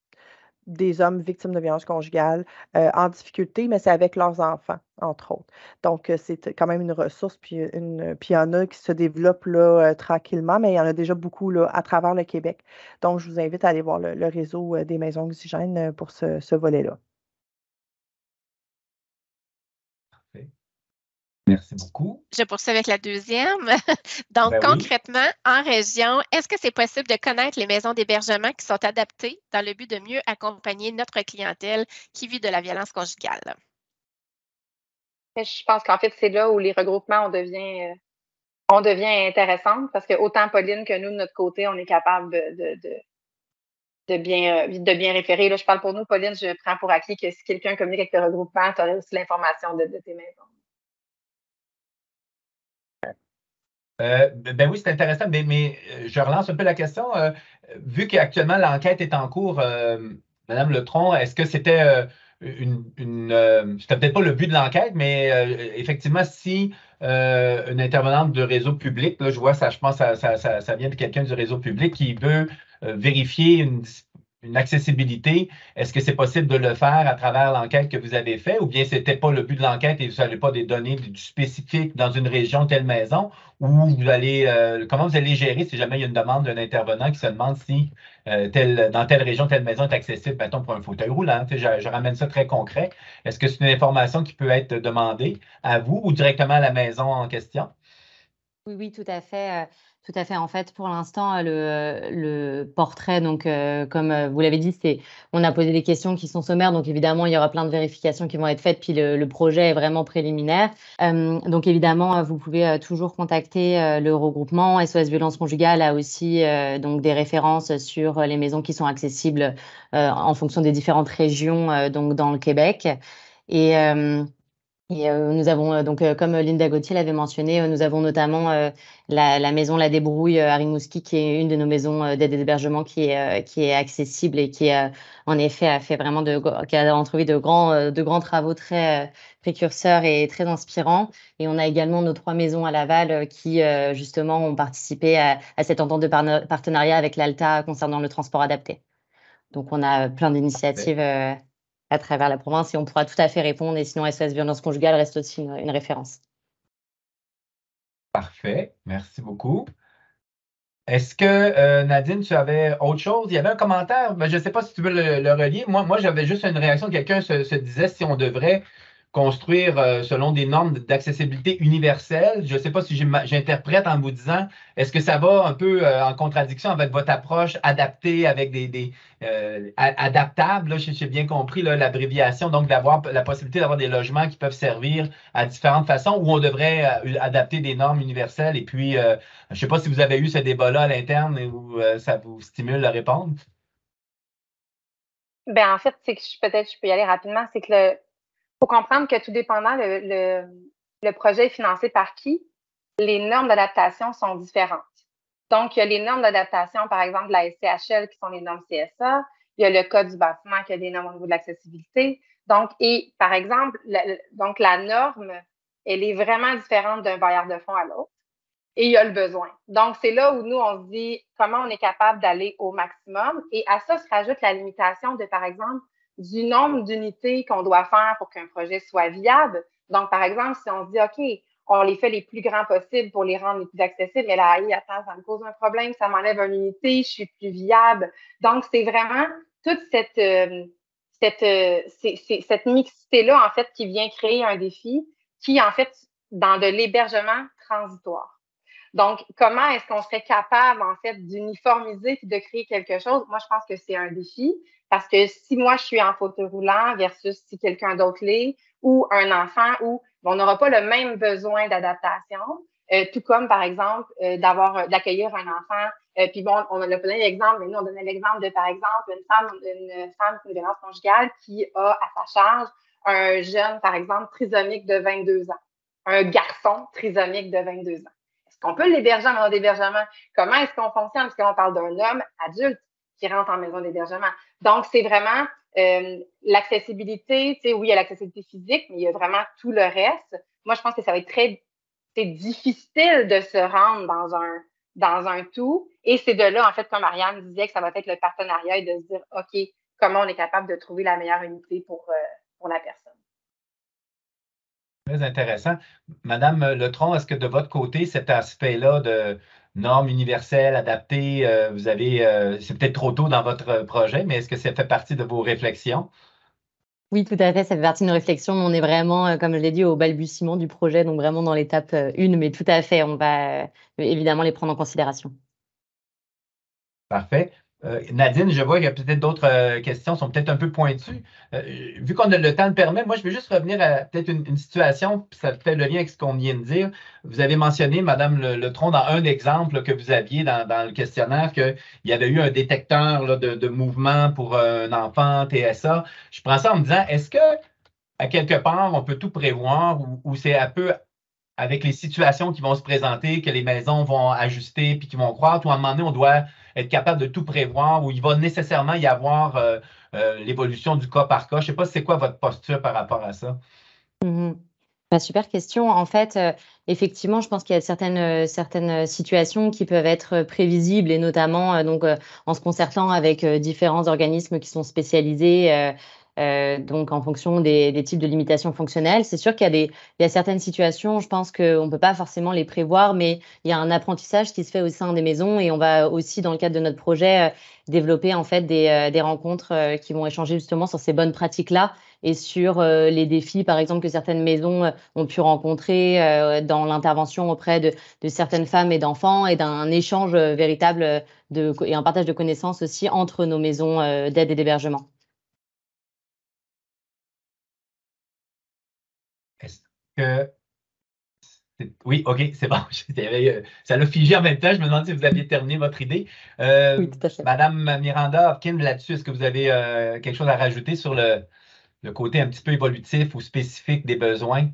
des hommes victimes de violences conjugales en difficulté, mais c'est avec leurs enfants, entre autres. Donc, c'est quand même une ressource, puis il y en a qui se développent là, tranquillement, mais il y en a déjà beaucoup là, à travers le Québec. Donc, je vous invite à aller voir le réseau des maisons oxygènes pour ce volet-là. Merci beaucoup. Je poursuis avec la deuxième. Donc, concrètement, en région, est-ce que c'est possible de connaître les maisons d'hébergement qui sont adaptées dans le but de mieux accompagner notre clientèle qui vit de la violence conjugale? Je pense qu'en fait, c'est là où les regroupements, on devient intéressante parce que autant Pauline que nous, de notre côté, on est capable de bien référer. Là, je parle pour nous, Pauline, je prends pour acquis que si quelqu'un communique avec le regroupement, tu aurais aussi l'information de tes maisons. Ben oui, c'est intéressant, mais je relance un peu la question. Vu qu'actuellement l'enquête est en cours, Madame Letron, est-ce que c'était c'était peut-être pas le but de l'enquête, mais effectivement, si une intervenante du réseau public, là, je vois ça, je pense que ça vient de quelqu'un du réseau public qui veut vérifier une accessibilité, est-ce que c'est possible de le faire à travers l'enquête que vous avez faite, ou bien c'était pas le but de l'enquête et vous n'avez pas des données du spécifique dans une région telle maison, ou vous allez comment vous allez gérer si jamais il y a une demande d'un intervenant qui se demande si dans telle région, telle maison est accessible, mettons pour un fauteuil roulant. Je ramène ça très concret. Est-ce que c'est une information qui peut être demandée à vous ou directement à la maison en question? Oui, oui, tout à fait. Tout à fait. En fait, pour l'instant, le portrait, donc, comme vous l'avez dit, on a posé des questions qui sont sommaires. Donc, évidemment, il y aura plein de vérifications qui vont être faites. Puis, le projet est vraiment préliminaire. Donc, évidemment, vous pouvez toujours contacter le regroupement. SOS Violence Conjugale a aussi donc des références sur les maisons qui sont accessibles en fonction des différentes régions donc dans le Québec. Et nous avons donc, comme Linda Gauthier l'avait mentionné, nous avons notamment la maison La Débrouille à Rimouski, qui est une de nos maisons d'aide et d'hébergement qui est accessible et qui en effet a fait vraiment qui a entrevu de grands travaux très précurseurs et très inspirants. Et on a également nos 3 maisons à Laval qui justement ont participé à cette entente de partenariat avec l'ALTA concernant le transport adapté. Donc on a plein d'initiatives à travers la province et on pourra tout à fait répondre. Et sinon, SOS Violence Conjugale reste aussi une référence. Parfait, merci beaucoup. Est-ce que, Nadine, tu avais autre chose? Il y avait un commentaire, je ne sais pas si tu veux le relier. Moi j'avais juste une réaction. Quelqu'un se disait si on devrait construire selon des normes d'accessibilité universelle. Je ne sais pas si j'interprète en vous disant, est-ce que ça va un peu en contradiction avec votre approche adaptée avec adaptables, là, j'ai bien compris l'abréviation, donc d'avoir la possibilité d'avoir des logements qui peuvent servir à différentes façons, ou on devrait adapter des normes universelles. Et puis, je ne sais pas si vous avez eu ce débat-là à l'interne ou ça vous stimule à répondre. Ben, en fait, c'est que peut-être je peux y aller rapidement, c'est que faut comprendre que tout dépendant le projet est financé par qui, les normes d'adaptation sont différentes. Donc, il y a les normes d'adaptation, par exemple, de la SCHL, qui sont les normes CSA. Il y a le Code du bâtiment qui a des normes au niveau de l'accessibilité. Donc, et par exemple, la norme, elle est vraiment différente d'un bailleur de fonds à l'autre. Et il y a le besoin. Donc, c'est là où nous, on se dit comment on est capable d'aller au maximum. Et à ça se rajoute la limitation de, par exemple, du nombre d'unités qu'on doit faire pour qu'un projet soit viable. Donc, par exemple, si on se dit, OK, on les fait les plus grands possibles pour les rendre les plus accessibles, mais là, attends, ça me cause un problème, ça m'enlève une unité, je suis plus viable. Donc, c'est vraiment toute cette mixité-là, en fait, qui vient créer un défi qui, en fait, dans de l'hébergement transitoire. Donc, comment est-ce qu'on serait capable, en fait, d'uniformiser et de créer quelque chose? Moi, je pense que c'est un défi parce que si moi, je suis en fauteuil roulant versus si quelqu'un d'autre l'est ou un enfant, on n'aura pas le même besoin d'adaptation, tout comme, par exemple, d'accueillir un enfant. Puis bon, on a donné l'exemple, mais nous, on donnait l'exemple de, par exemple, une femme qui a une violence conjugale qui a à sa charge un jeune, par exemple, trisomique de 22 ans, un garçon trisomique de 22 ans. Est-ce qu'on peut l'héberger en maison d'hébergement? Comment est-ce qu'on fonctionne? Parce qu'on parle d'un homme adulte qui rentre en maison d'hébergement. Donc, c'est vraiment l'accessibilité. Oui, il y a l'accessibilité physique, mais il y a vraiment tout le reste. Moi, je pense que ça va être c'est difficile de se rendre dans un tout. Et c'est de là, en fait, comme Ariane disait, que ça va être le partenariat et de se dire, OK, comment on est capable de trouver la meilleure unité pour la personne. Très intéressant. Madame Letron, est-ce que de votre côté, cet aspect-là de normes universelles, adaptées, c'est peut-être trop tôt dans votre projet, mais est-ce que ça fait partie de vos réflexions? Oui, tout à fait, ça fait partie de nos réflexions. On est vraiment, comme je l'ai dit, au balbutiement du projet, donc vraiment dans l'étape 1, mais tout à fait, on va évidemment les prendre en considération. Parfait. Nadine, je vois qu'il y a peut-être d'autres questions, sont peut-être un peu pointues. Vu qu'on a le temps le permet, moi, je veux juste revenir à peut-être une situation, puis ça fait le lien avec ce qu'on vient de dire. Vous avez mentionné, Madame Letron, dans un exemple que vous aviez dans le questionnaire, qu'il y avait eu un détecteur là, de mouvement pour un enfant, TSA. Je prends ça en me disant, est-ce que, à quelque part, on peut tout prévoir ou c'est un peu avec les situations qui vont se présenter, que les maisons vont ajuster puis qui vont croître, ou à un moment donné, on doit être capable de tout prévoir, où il va nécessairement y avoir l'évolution du cas par cas. Je ne sais pas c'est quoi votre posture par rapport à ça. Super question. En fait, effectivement, je pense qu'il y a certaines situations qui peuvent être prévisibles et notamment donc en se concertant avec différents organismes qui sont spécialisés donc en fonction des types de limitations fonctionnelles. C'est sûr il y a certaines situations, je pense qu'on ne peut pas forcément les prévoir, mais il y a un apprentissage qui se fait au sein des maisons et on va aussi, dans le cadre de notre projet, développer en fait des rencontres qui vont échanger justement sur ces bonnes pratiques-là et sur les défis, par exemple, que certaines maisons ont pu rencontrer dans l'intervention auprès de certaines femmes et d'enfants et d'un échange véritable et un partage de connaissances aussi entre nos maisons d'aide et d'hébergement. Est-ce que... Oui, OK, c'est bon. Ça l'a figé en même temps. Je me demande si vous aviez terminé votre idée. Oui, tout à fait. Madame Miranda Hopkins, là-dessus, est-ce que vous avez quelque chose à rajouter sur le côté un petit peu évolutif ou spécifique des besoins?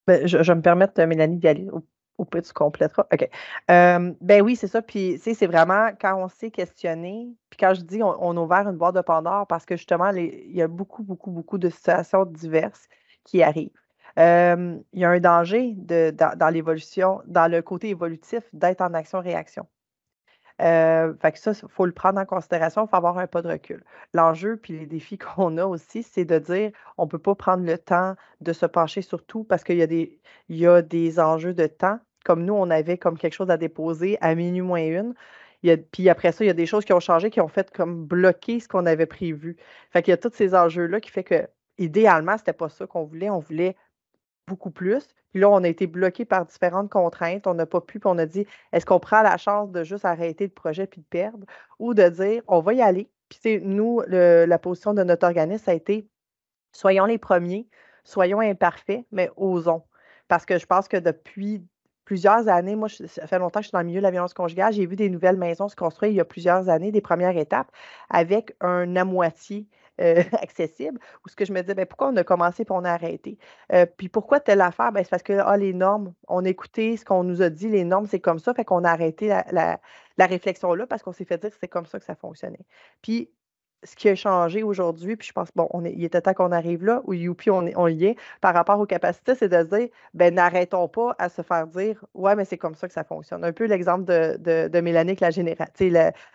Ben, je vais me permettre, Mélanie, d'y aller. Au pire, tu compléteras. OK. Ben oui, c'est ça. Puis, tu sais, c'est vraiment quand on s'est questionné, puis quand je dis on a ouvert une boîte de Pandore, parce que justement, il y a beaucoup, beaucoup, beaucoup de situations diverses qui arrivent. Il y a un danger dans l'évolution, dans le côté évolutif, d'être en action-réaction. Fait que ça, il faut le prendre en considération, il faut avoir un pas de recul. L'enjeu, puis les défis qu'on a aussi, c'est de dire on ne peut pas prendre le temps de se pencher sur tout parce qu'il y a des enjeux de temps. Comme nous, on avait comme quelque chose à déposer à minuit moins une. Puis après ça, il y a des choses qui ont changé, qui ont fait comme bloquer ce qu'on avait prévu. Fait qu'il y a tous ces enjeux-là qui fait que, idéalement, c'était pas ça qu'on voulait. On voulait beaucoup plus. Puis là, on a été bloqué par différentes contraintes. On n'a pas pu, puis on a dit, est-ce qu'on prend la chance de juste arrêter le projet puis de perdre ou de dire, on va y aller. Puis c'est nous, la position de notre organisme, ça a été, soyons les premiers, soyons imparfaits, mais osons. Parce que je pense que depuis plusieurs années, moi, ça fait longtemps que je suis dans le milieu de la violence conjugale, j'ai vu des nouvelles maisons se construire il y a plusieurs années, des premières étapes, avec un à moitié accessible, où ce que je me disais, ben, pourquoi on a commencé et on a arrêté? Puis pourquoi telle affaire? Ben, c'est parce que les normes, on a écouté ce qu'on nous a dit, les normes, c'est comme ça, fait qu'on a arrêté la réflexion là parce qu'on s'est fait dire que c'est comme ça que ça fonctionnait. Puis ce qui a changé aujourd'hui, puis je pense, bon, il était temps qu'on arrive là, où Youpi, on y est, par rapport aux capacités, c'est de se dire, ben n'arrêtons pas à se faire dire, ouais, mais c'est comme ça que ça fonctionne. Un peu l'exemple de Mélanie,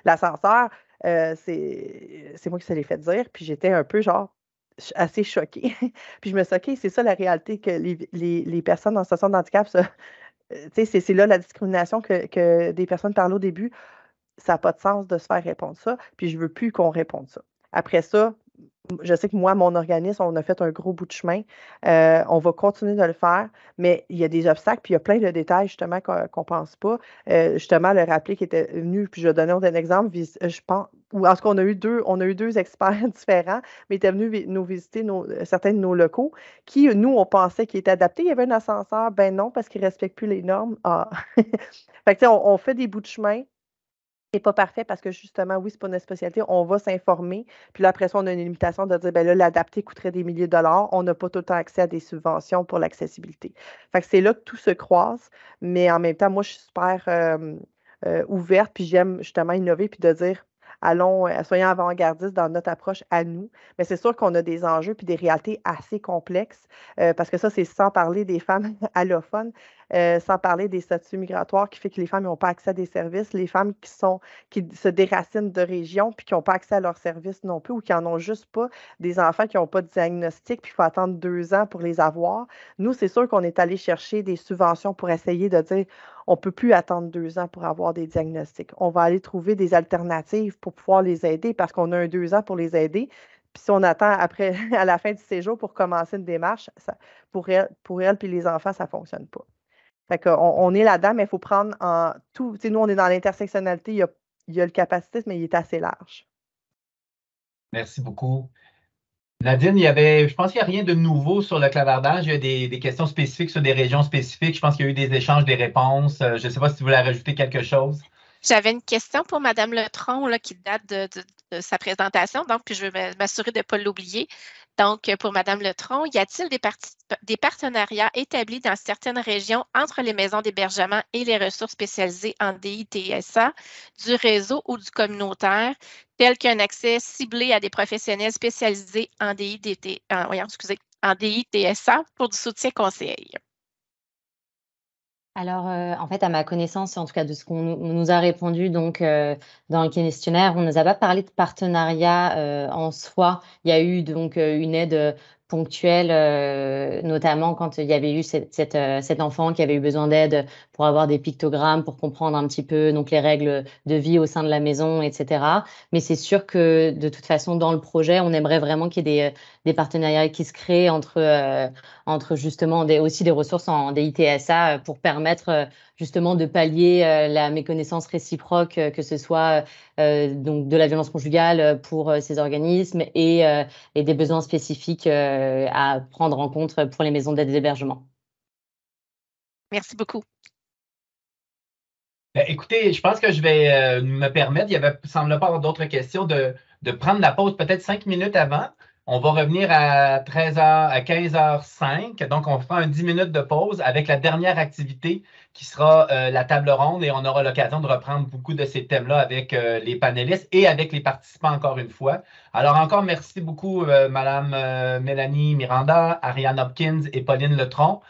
l'ascenseur, c'est moi qui se l'ai fait dire, puis j'étais un peu genre assez choquée. Puis je me suis dit, OK, c'est ça la réalité que les personnes en situation de handicap, c'est là la discrimination que des personnes parlaient au début. Ça n'a pas de sens de se faire répondre ça, puis je ne veux plus qu'on réponde ça. Après ça, je sais que moi, mon organisme, on a fait un gros bout de chemin. On va continuer de le faire, mais il y a des obstacles, puis il y a plein de détails, justement, qu'on ne pense pas. Justement, le rappeler qui était venu, puis je vais donner un exemple, je pense, ou en tout cas, on a eu deux experts différents, mais ils étaient venus nous visiter certains de nos locaux qui, nous, on pensait qu'ils étaient adaptés. Il y avait un ascenseur, ben non, parce qu'ils ne respectent plus les normes. Ah. Fait que, tu sais, on fait des bouts de chemin. C'est pas parfait parce que justement, oui, c'est pas notre spécialité. On va s'informer. Puis là, après ça, on a une limitation de dire, ben là, l'adapter coûterait des milliers de dollars. On n'a pas tout le temps accès à des subventions pour l'accessibilité. Fait que c'est là que tout se croise. Mais en même temps, moi, je suis super ouverte. Puis j'aime justement innover puis de dire, allons, soyons avant-gardistes dans notre approche à nous. Mais c'est sûr qu'on a des enjeux puis des réalités assez complexes parce que ça, c'est sans parler des femmes allophones. Sans parler des statuts migratoires qui fait que les femmes n'ont pas accès à des services, les femmes qui se déracinent de régions puis qui n'ont pas accès à leurs services non plus ou qui n'en ont juste pas, des enfants qui n'ont pas de diagnostic puis il faut attendre 2 ans pour les avoir. Nous, c'est sûr qu'on est allé chercher des subventions pour essayer de dire on ne peut plus attendre 2 ans pour avoir des diagnostics. On va aller trouver des alternatives pour pouvoir les aider parce qu'on a 2 ans pour les aider. Puis si on attend après, à la fin du séjour pour commencer une démarche, pour elle puis les enfants, ça ne fonctionne pas. Fait qu'on on est là-dedans, mais il faut prendre en tout. Tu sais, nous, on est dans l'intersectionnalité. Il y a il y a le capacitisme, mais il est assez large. Merci beaucoup. Nadine, je pense qu'il n'y a rien de nouveau sur le clavardage. Il y a des questions spécifiques sur des régions spécifiques. Je pense qu'il y a eu des échanges, des réponses. Je ne sais pas si tu voulais rajouter quelque chose. J'avais une question pour Mme Letron là, qui date de sa présentation, donc puis je veux m'assurer de ne pas l'oublier. Donc, pour Mme Letron, y a-t-il des partenariats établis dans certaines régions entre les maisons d'hébergement et les ressources spécialisées en DI-TSA, du réseau ou du communautaire, tels qu'un accès ciblé à des professionnels spécialisés en en DI-TSA pour du soutien conseil? Alors, en fait, à ma connaissance, en tout cas de ce qu'on nous a répondu donc dans le questionnaire, on ne nous a pas parlé de partenariat en soi. Il y a eu donc une aide ponctuelle, notamment quand il y avait eu cet enfant qui avait eu besoin d'aide pour avoir des pictogrammes, pour comprendre un petit peu donc les règles de vie au sein de la maison, etc. Mais c'est sûr que de toute façon, dans le projet, on aimerait vraiment qu'il y ait des partenariats qui se créent entre justement aussi des ressources en DITSA pour permettre justement de pallier la méconnaissance réciproque, que ce soit donc de la violence conjugale pour ces organismes et des besoins spécifiques à prendre en compte pour les maisons d'aide et d'hébergement. Merci beaucoup. Écoutez, je pense que je vais me permettre, il ne semble pas avoir d'autres questions, de prendre la pause peut-être 5 minutes avant. On va revenir à 15h05. Donc, on fera un 10 minutes de pause avec la dernière activité qui sera la table ronde et on aura l'occasion de reprendre beaucoup de ces thèmes-là avec les panélistes et avec les participants encore une fois. Alors, encore merci beaucoup, Madame Mélanie Miranda, Ariane Hopkins et Pauline Letron.